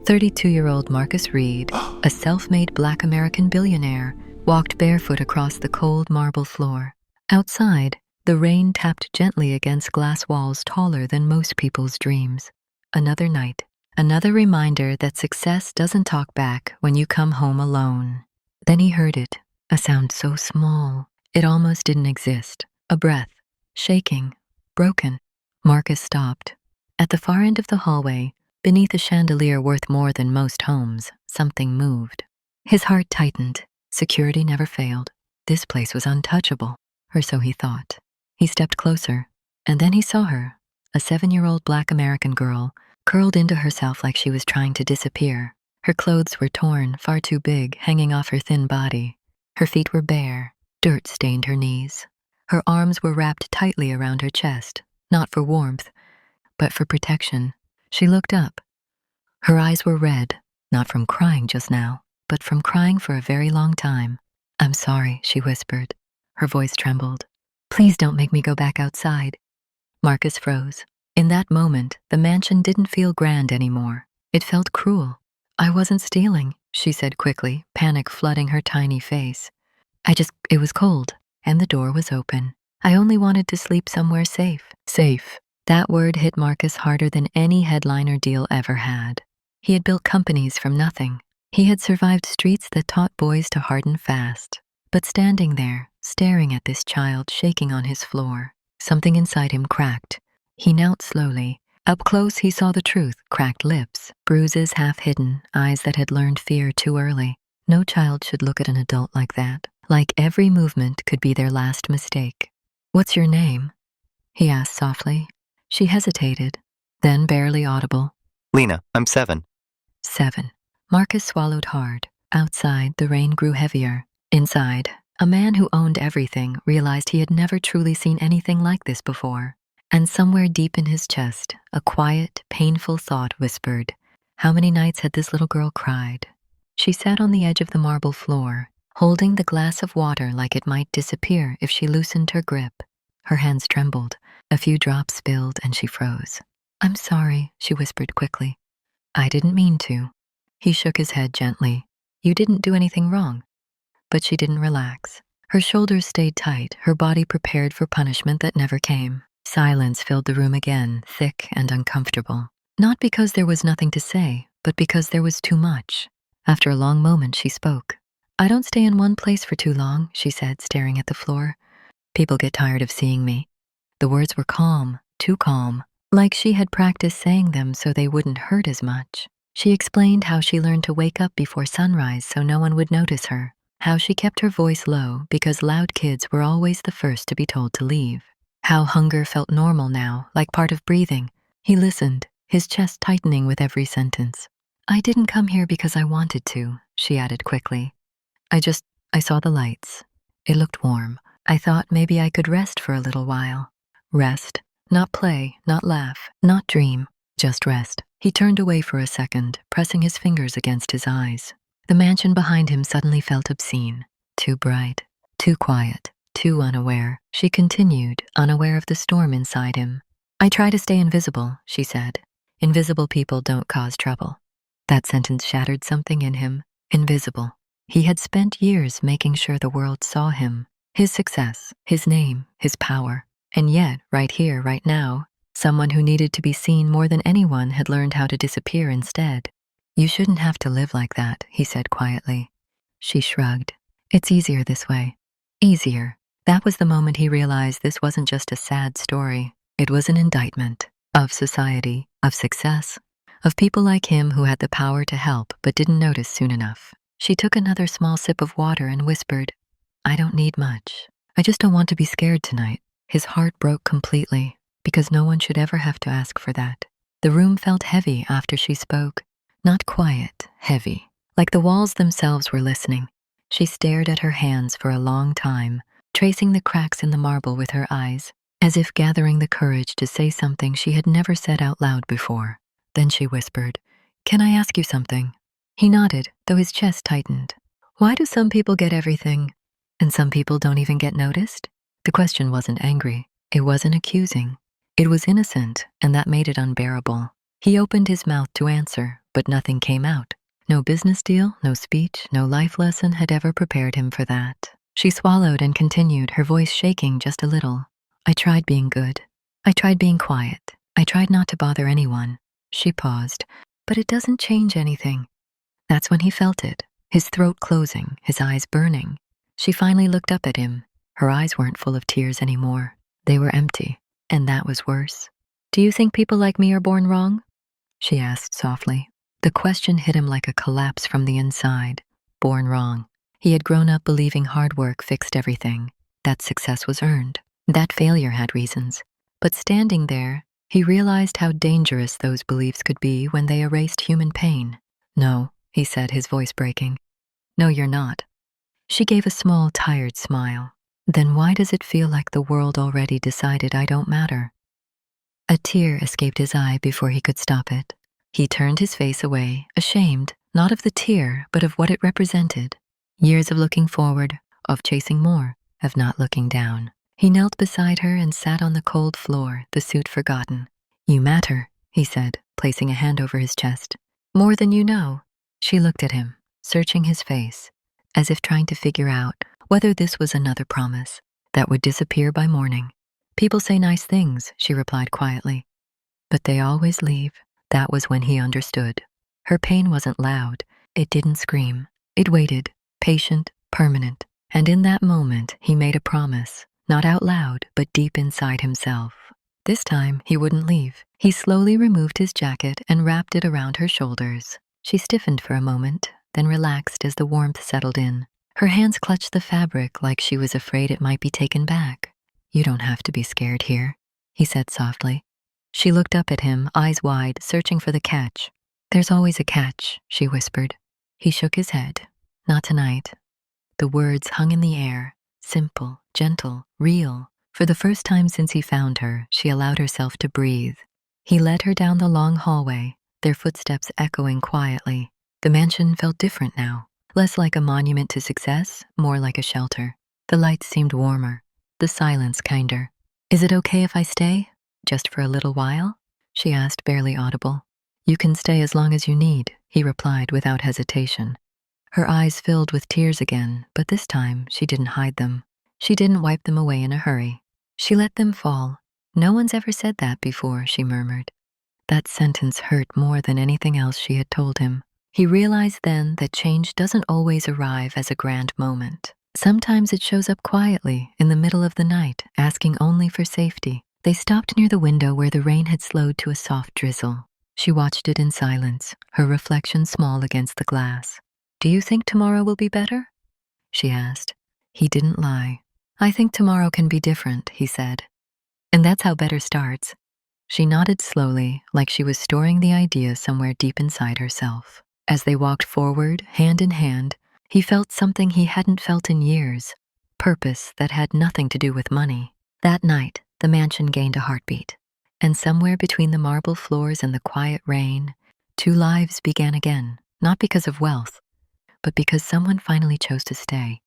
32-year-old Marcus Reed, a self-made Black American billionaire, walked barefoot across the cold marble floor. Outside, the rain tapped gently against glass walls taller than most people's dreams. Another night, another reminder that success doesn't talk back when you come home alone. Then he heard it, a sound so small, it almost didn't exist. A breath, shaking, broken. Marcus stopped. At the far end of the hallway, beneath a chandelier worth more than most homes, something moved. His heart tightened. Security never failed. This place was untouchable, or so he thought. He stepped closer, and then he saw her, a 7-year-old Black American girl, curled into herself like she was trying to disappear. Her clothes were torn, far too big, hanging off her thin body. Her feet were bare, dirt stained her knees. Her arms were wrapped tightly around her chest, not for warmth, but for protection. She looked up. Her eyes were red, not from crying just now, but from crying for a very long time. "I'm sorry," she whispered. Her voice trembled. "Please don't make me go back outside." Marcus froze. In that moment, the mansion didn't feel grand anymore. It felt cruel. "I wasn't stealing," she said quickly, panic flooding her tiny face. It was cold, and the door was open. I only wanted to sleep somewhere safe." Safe. That word hit Marcus harder than any headliner deal ever had. He had built companies from nothing. He had survived streets that taught boys to harden fast. But standing there, staring at this child shaking on his floor, something inside him cracked. He knelt slowly. Up close, he saw the truth: cracked lips, bruises half hidden, eyes that had learned fear too early. No child should look at an adult like that. Like every movement could be their last mistake. "What's your name?" he asked softly. She hesitated, then barely audible. "Lena, I'm 7. 7. Marcus swallowed hard. Outside, the rain grew heavier. Inside, a man who owned everything realized he had never truly seen anything like this before. And somewhere deep in his chest, a quiet, painful thought whispered, how many nights had this little girl cried? She sat on the edge of the marble floor, holding the glass of water like it might disappear if she loosened her grip. Her hands trembled. A few drops spilled and she froze. "I'm sorry," she whispered quickly. "I didn't mean to." He shook his head gently. "You didn't do anything wrong." But she didn't relax. Her shoulders stayed tight, her body prepared for punishment that never came. Silence filled the room again, thick and uncomfortable. Not because there was nothing to say, but because there was too much. After a long moment, she spoke. "I don't stay in one place for too long," she said, staring at the floor. "People get tired of seeing me." The words were calm, too calm, like she had practiced saying them so they wouldn't hurt as much. She explained how she learned to wake up before sunrise so no one would notice her, how she kept her voice low because loud kids were always the first to be told to leave, how hunger felt normal now, like part of breathing. He listened, his chest tightening with every sentence. "I didn't come here because I wanted to," she added quickly. I saw the lights. It looked warm. I thought maybe I could rest for a little while." Rest. Not play, not laugh, not dream, just rest. He turned away for a second, pressing his fingers against his eyes. The mansion behind him suddenly felt obscene. Too bright, too quiet, too unaware. She continued, unaware of the storm inside him. "I try to stay invisible," she said. "Invisible people don't cause trouble." That sentence shattered something in him. Invisible. He had spent years making sure the world saw him, his success, his name, his power. And yet, right here, right now, someone who needed to be seen more than anyone had learned how to disappear instead. "You shouldn't have to live like that," he said quietly. She shrugged. "It's easier this way." Easier. That was the moment he realized this wasn't just a sad story. It was an indictment of society, of success, of people like him who had the power to help but didn't notice soon enough. She took another small sip of water and whispered, "I don't need much. I just don't want to be scared tonight." His heart broke completely, because no one should ever have to ask for that. The room felt heavy after she spoke. Not quiet, heavy. Like the walls themselves were listening. She stared at her hands for a long time, tracing the cracks in the marble with her eyes, as if gathering the courage to say something she had never said out loud before. Then she whispered, "Can I ask you something?" He nodded, though his chest tightened. "Why do some people get everything, and some people don't even get noticed?" The question wasn't angry. It wasn't accusing. It was innocent, and that made it unbearable. He opened his mouth to answer, but but nothing came out. No business deal, no speech, no life lesson had ever prepared him for that. She swallowed and continued, her voice shaking just a little. I tried being good. I tried being quiet. I tried not to bother anyone. She paused. But it doesn't change anything. That's when he felt it, his throat closing, his eyes burning. She finally looked up at him. Her eyes weren't full of tears anymore. They were empty, and that was worse. Do you think people like me are born wrong? She asked softly. The question hit him like a collapse from the inside. Born wrong. He had grown up believing hard work fixed everything, that success was earned, that failure had reasons. But standing there, he realized how dangerous those beliefs could be when they erased human pain. No, he said, his voice breaking. No, you're not. She gave a small, tired smile. Then why does it feel like the world already decided I don't matter? A tear escaped his eye before he could stop it. He turned his face away, ashamed, not of the tear, but of what it represented. Years of looking forward, of chasing more, of not looking down. He knelt beside her and sat on the cold floor, the suit forgotten. You matter, he said, placing a hand over his chest. More than you know. She looked at him, searching his face, as if trying to figure out whether this was another promise that would disappear by morning. People say nice things, she replied quietly, but they always leave. That was when he understood. Her pain wasn't loud. It didn't scream. It waited, patient, permanent. And in that moment, he made a promise, not out loud, but deep inside himself. This time, he wouldn't leave. He slowly removed his jacket and wrapped it around her shoulders. She stiffened for a moment, then relaxed as the warmth settled in. Her hands clutched the fabric like she was afraid it might be taken back. You don't have to be scared here, he said softly. She looked up at him, eyes wide, searching for the catch. There's always a catch, she whispered. He shook his head. Not tonight. The words hung in the air, simple, gentle, real. For the first time since he found her, she allowed herself to breathe. He led her down the long hallway, their footsteps echoing quietly. The mansion felt different now, less like a monument to success, more like a shelter. The lights seemed warmer, the silence kinder. Is it okay if I stay? Just for a little while? She asked, barely audible. You can stay as long as you need, he replied without hesitation. Her eyes filled with tears again, but this time she didn't hide them. She didn't wipe them away in a hurry. She let them fall. No one's ever said that before, she murmured. That sentence hurt more than anything else she had told him. He realized then that change doesn't always arrive as a grand moment. Sometimes it shows up quietly, in the middle of the night, asking only for safety. They stopped near the window where the rain had slowed to a soft drizzle. She watched it in silence, her reflection small against the glass. Do you think tomorrow will be better? She asked. He didn't lie. I think tomorrow can be different, he said. And that's how better starts. She nodded slowly, like she was storing the idea somewhere deep inside herself. As they walked forward, hand in hand, he felt something he hadn't felt in years, purpose that had nothing to do with money. That night, the mansion gained a heartbeat, and somewhere between the marble floors and the quiet rain, two lives began again, not because of wealth, but because someone finally chose to stay.